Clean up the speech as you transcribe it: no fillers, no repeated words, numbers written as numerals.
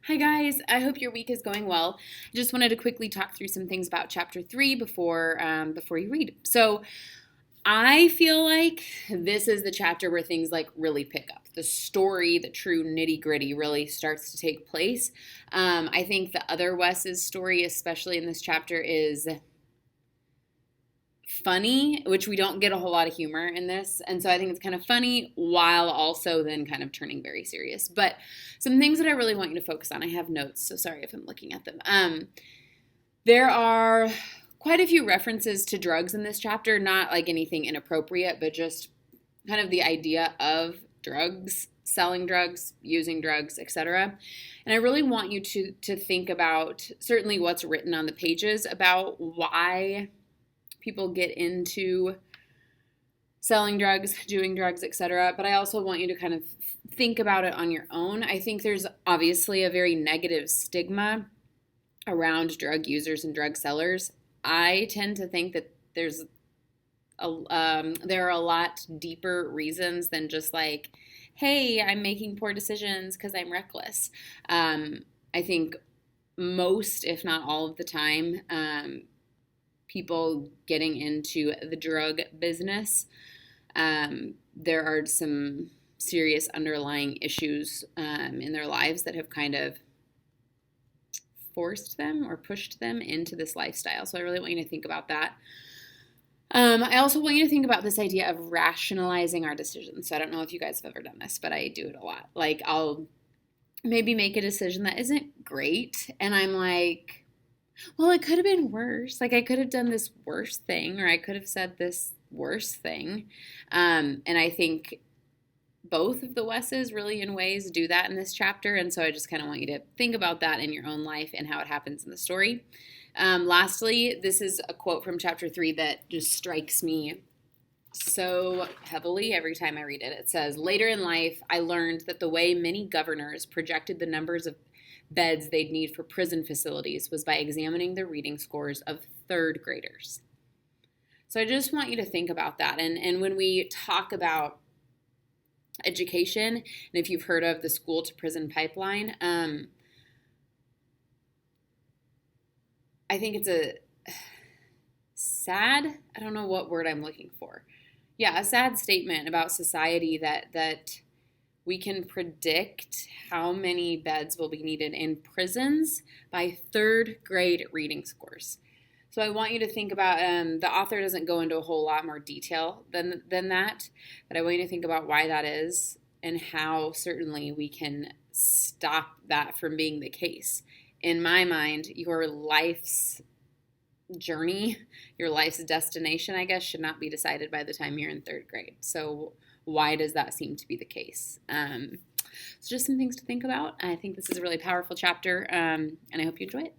Hi guys, I hope your week is going well. I just wanted to quickly talk through some things about chapter 3 before you read. So, I feel like this is the chapter where things like really pick up. The story, the true nitty-gritty really starts to take place. I think the other Wes's story, especially in this chapter, is funny, which we don't get a whole lot of humor in this. And so I think it's kind of funny while also then kind of turning very serious. But some things that I really want you to focus on. I have notes, so sorry if I'm looking at them. There are quite a few references to drugs in this chapter, not like anything inappropriate, but just kind of the idea of drugs, selling drugs, using drugs, etc. And I really want you to think about certainly what's written on the pages about why people get into selling drugs, doing drugs, etc. But I also want you to kind of think about it on your own. I think there's obviously a very negative stigma around drug users and drug sellers. I tend to think that there are a lot deeper reasons than just like, hey, I'm making poor decisions because I'm reckless. I think most, if not all of the time, people getting into the drug business, there are some serious underlying issues in their lives that have kind of forced them or pushed them into this lifestyle. So I really want you to think about that. I also want you to think about this idea of rationalizing our decisions. So I don't know if you guys have ever done this, but I do it a lot. Like I'll maybe make a decision that isn't great, and I'm like, well, it could have been worse. Like I could have done this worse thing, or I could have said this worse thing. And I think both of the Wesses really in ways do that in this chapter. And so I just kind of want you to think about that in your own life and how it happens in the story. Lastly, this is a quote from chapter 3 that just strikes me so heavily every time I read it. It says, later in life, I learned that the way many governors projected the numbers of beds they'd need for prison facilities was by examining the reading scores of third graders. So I just want you to think about that. And when we talk about education, and if you've heard of the school to prison pipeline, I think it's a sad, I don't know what word I'm looking for. Yeah, a sad statement about society that we can predict how many beds will be needed in prisons by third grade reading scores. So I want you to think about, the author doesn't go into a whole lot more detail than that, but I want you to think about why that is and how certainly we can stop that from being the case. In my mind, your life's journey, your life's destination, I guess, should not be decided by the time you're in third grade. So why does that seem to be the case? So just some things to think about. I think this is a really powerful chapter, and I hope you enjoy it.